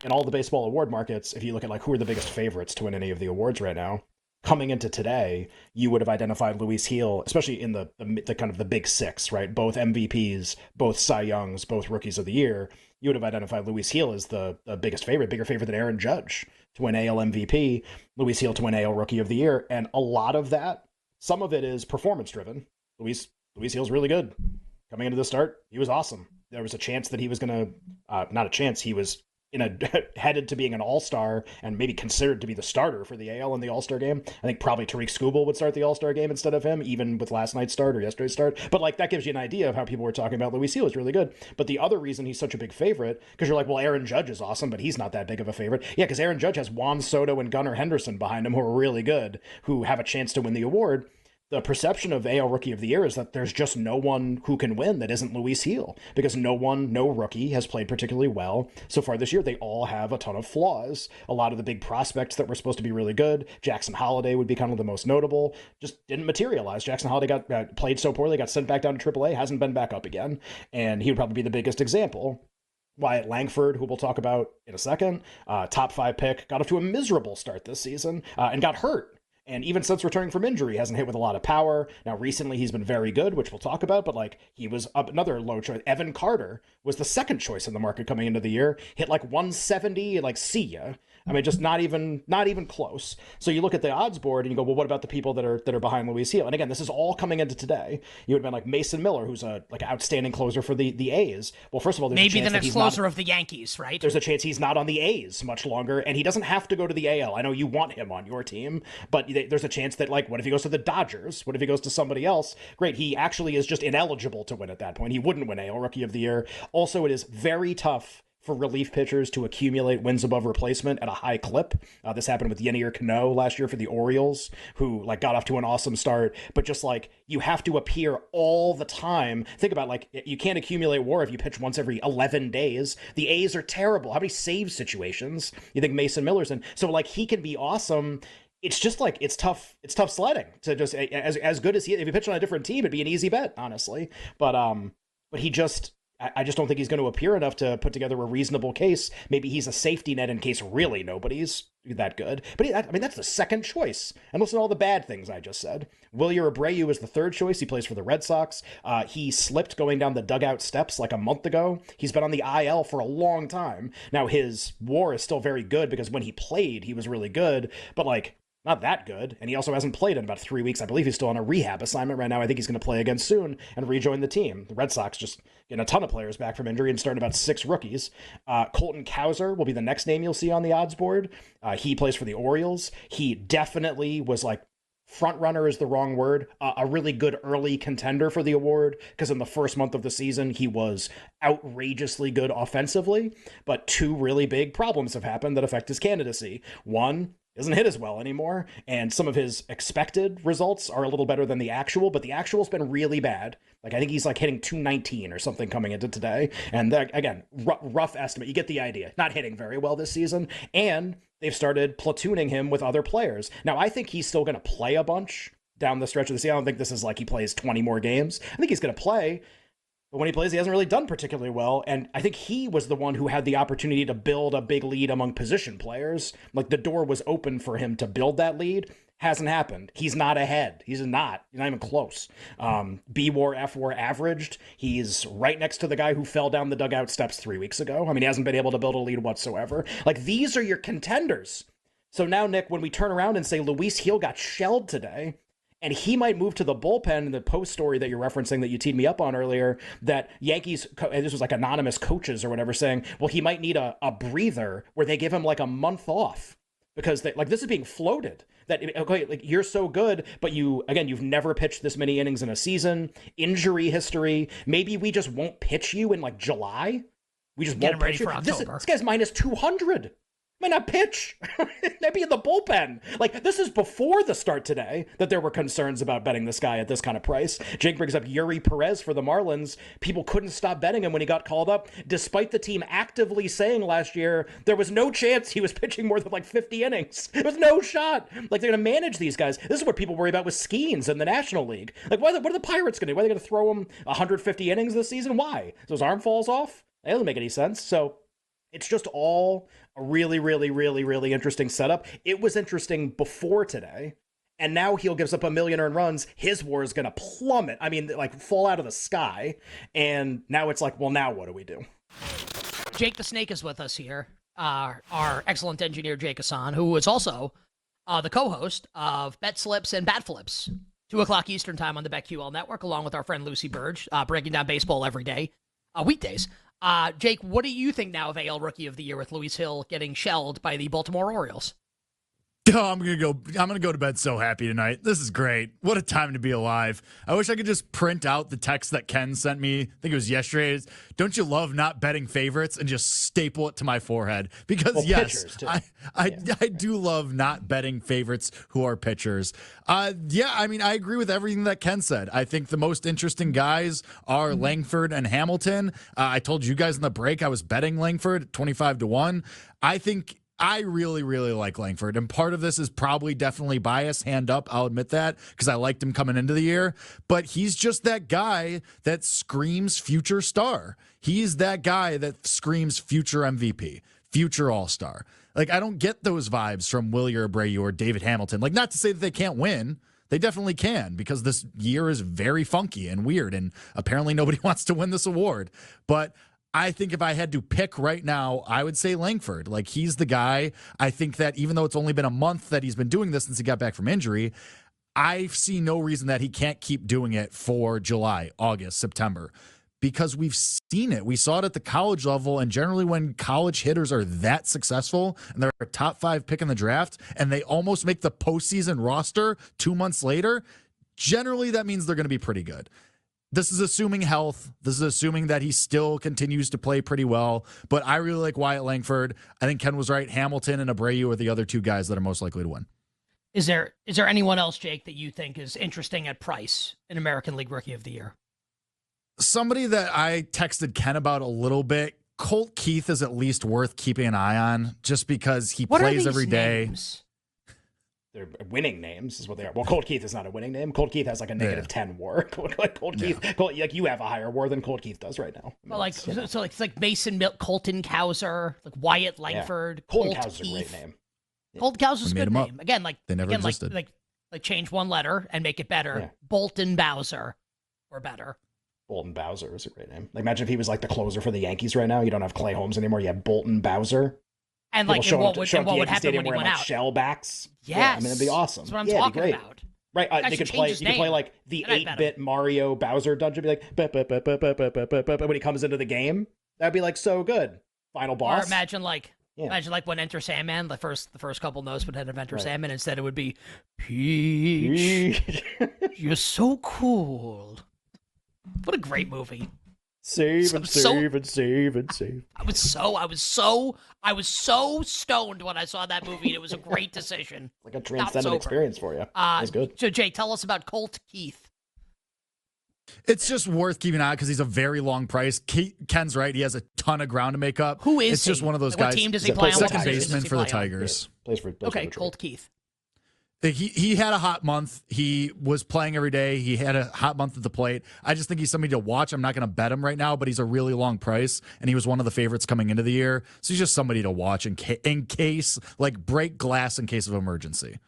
in all the baseball award markets, if you look at like who are the biggest favorites to win any of the awards right now, coming into today, you would have identified Luis Heel, especially in the kind of the big six, right? Both MVPs, both Cy Youngs, both Rookies of the Year. You would have identified Luis Heel as the biggest favorite, bigger favorite than Aaron Judge to win AL MVP, Luis Heel to win AL Rookie of the Year, and a lot of that, some of it is performance driven. Luis Heel's really good. Coming into the start, he was awesome. There was a chance that he was going to, not a chance, he was headed to being an all-star and maybe considered to be the starter for the AL in the all-star game. I think probably Tariq Skubal would start the all-star game instead of him, even with last night's start or yesterday's start. But like that gives you an idea of how people were talking about Luis Heel is really good. But the other reason he's such a big favorite, because you're like, well, Aaron Judge is awesome, but he's not that big of a favorite. Yeah, because Aaron Judge has Juan Soto and Gunnar Henderson behind him who are really good, who have a chance to win the award. The perception of AL Rookie of the Year is that there's just no one who can win that isn't Luis Heel, because no rookie has played particularly well so far this year. They all have a ton of flaws. A lot of the big prospects that were supposed to be really good, Jackson Holliday would be kind of the most notable, just didn't materialize. Jackson Holliday got played so poorly, got sent back down to AAA, hasn't been back up again, and he would probably be the biggest example. Wyatt Langford, who we'll talk about in a second, top 5 pick, got off to a miserable start this season and got hurt. And even since returning from injury, hasn't hit with a lot of power. Now, recently, he's been very good, which we'll talk about, but like he was up another low choice. Evan Carter was the second choice in the market coming into the year, hit like 170, like see ya. I mean, just not even close. So you look at the odds board and you go, well, what about the people that are behind Luis Heel? And again, this is all coming into today. You would have been like Mason Miller, who's a like outstanding closer for the A's. Well, first of all, there's maybe a chance the next closer of the Yankees, right? There's a chance he's not on the A's much longer, and he doesn't have to go to the AL. I know you want him on your team, but there's a chance that like, what if he goes to the Dodgers? What if he goes to somebody else? Great, he actually is just ineligible to win at that point. He wouldn't win AL Rookie of the Year. Also, it is very tough for relief pitchers to accumulate wins above replacement at a high clip. This happened with Yennier Cano last year for the Orioles, who like got off to an awesome start, but just like you have to appear all the time. Think about like you can't accumulate WAR if you pitch once every 11 days. The A's are terrible. How many save situations you think Mason Miller's in? So like he can be awesome. It's just like it's tough sledding to just as good as he. If he pitched on a different team, it'd be an easy bet, honestly. But he just. I just don't think he's going to appear enough to put together a reasonable case. Maybe he's a safety net in case really nobody's that good. But I mean, that's the second choice. And listen to all the bad things I just said. Wilyer Abreu is the third choice. He plays for the Red Sox. He slipped going down the dugout steps like a month ago. He's been on the IL for a long time. Now, his WAR is still very good because when he played, he was really good. But like, not that good, and he also hasn't played in about 3 weeks. I believe he's still on a rehab assignment right now. I think he's going to play again soon and rejoin the team. The Red Sox just getting a ton of players back from injury and starting about 6 rookies. Colton Cowser will be the next name you'll see on the odds board. He plays for the Orioles. He definitely was like, front runner is the wrong word, a really good early contender for the award, because in the first month of the season, he was outrageously good offensively, but 2 really big problems have happened that affect his candidacy. One, doesn't hit as well anymore, and some of his expected results are a little better than the actual, but the actual's been really bad. Like, I think he's like hitting 219 or something coming into today, and that, again, rough estimate. You get the idea. Not hitting very well this season, and they've started platooning him with other players. Now, I think he's still going to play a bunch down the stretch of the season. I don't think this is like he plays 20 more games. I think he's going to play, but when he plays, he hasn't really done particularly well. And I think he was the one who had the opportunity to build a big lead among position players. Like the door was open for him to build that lead. Hasn't happened. He's not ahead. He's not even close. B-WAR, F-WAR averaged. He's right next to the guy who fell down the dugout steps 3 weeks ago. I mean, he hasn't been able to build a lead whatsoever. Like, these are your contenders. So now, Nick, when we turn around and say Luis Heel got shelled today, and he might move to the bullpen in the post story that you're referencing that you teed me up on earlier, that Yankees, this was like anonymous coaches or whatever, saying, well, he might need a breather where they give him like a month off because this is being floated. That, okay, like you're so good, but you've never pitched this many innings in a season, injury history. Maybe we just won't pitch you in like July. We just won't pitch you. This guy's minus 200. Might not pitch. Might be in the bullpen. Like, this is before the start today that there were concerns about betting this guy at this kind of price. Jake brings up Yuri Perez for the Marlins. People couldn't stop betting him when he got called up, despite the team actively saying last year there was no chance he was pitching more than like 50 innings. There was no shot. Like, they're going to manage these guys. This is what people worry about with Skeens in the National League. Like, what are the Pirates going to do? Why are they going to throw him 150 innings this season? Why? So his arm falls off? That doesn't make any sense. So It's just all a really, really, really, really interesting setup. It was interesting before today. And now he'll gives up a million earned runs. His war is going to plummet. I mean, like fall out of the sky. And now it's like, well, now what do we do? Jake the Snake is with us here. Our excellent engineer, Jake Hassan, who is also the co-host of Bet Slips and Bat Flips, 2 o'clock Eastern time on the BetQL network, along with our friend Lucy Burge, breaking down baseball every day, weekdays. Jake, what do you think now of AL Rookie of the Year with Luis Hill getting shelled by the Baltimore Orioles? Oh, I'm gonna go to bed so happy tonight. This is great. What a time to be alive. I wish I could just print out the text that Ken sent me. I think it was yesterday. Don't you love not betting favorites, and just staple it to my forehead? Because yes, I do love not betting favorites who are pitchers. Yeah, I mean, I agree with everything that Ken said. I think the most interesting guys are Langford and Hamilton. I told you guys in the break I was betting Langford 25-1. I really, really like Langford, and part of this is probably definitely bias, hand up, I'll admit that, because I liked him coming into the year, but he's just that guy that screams future star. He's that guy that screams future MVP, future all-star. Like, I don't get those vibes from Willie Abreu or David Hamilton. Like, not to say that they can't win. They definitely can, because this year is very funky and weird, and apparently nobody wants to win this award, but I think if I had to pick right now, I would say Langford. Like, he's the guy. I think that even though it's only been a month that he's been doing this since he got back from injury, I see no reason that he can't keep doing it for July, August, September, because we've seen it. We saw it at the college level, and generally when college hitters are that successful and they're a top 5 pick in the draft and they almost make the postseason roster 2 months later, generally that means they're going to be pretty good. This is assuming health. This is assuming that he still continues to play pretty well. But I really like Wyatt Langford. I think Ken was right. Hamilton and Abreu are the other 2 guys that are most likely to win. Is there anyone else, Jake, that you think is interesting at price in American League Rookie of the Year? Somebody that I texted Ken about a little bit, Colt Keith is at least worth keeping an eye on, just because he plays every day. Names? They're winning names is what they are. Well, Colt Keith is not a winning name. Colt Keith has like a negative 10 war. Colt Keith, like you have a higher war than Colt Keith does right now. Well, like so it's like Mason Milk, Colton Cowser, like Wyatt Langford, Colton Cowser's a great name. Colton Cowser's a good name. Again, like they never existed. Like change one letter and make it better. Yeah. Bolton Bowser, or better. Bolton Bowser is a great name. Like, imagine if he was like the closer for the Yankees right now. You don't have Clay Holmes anymore. You have Bolton Bowser. And like, what would happen when he went out? Shellbacks. Yes, yeah, I mean, it'd be awesome. That's what I'm talking about. Right, they could play. You could play like the 8-bit Mario Bowser dungeon. Be like, when he comes into the game, that'd be like so good. Final boss. Or imagine like when Enter Sandman, the first couple notes would have Enter Sandman. Instead, it would be Peach. You're so cool. What a great movie. Save and save. I was so stoned when I saw that movie, and it was a great decision. Like a transcendent experience for you. That's good. So, Jay, tell us about Colt Keith. It's just worth keeping an eye because he's a very long price. Ken's right; he has a ton of ground to make up. Who is It's just one of those guys. What team does he play on? Second baseman for the Tigers. Plays for Colt Keith. He had a hot month. He was playing every day. He had a hot month at the plate. I just think he's somebody to watch. I'm not going to bet him right now, but he's a really long price, and he was one of the favorites coming into the year. So he's just somebody to watch in case, like break glass in case of emergency.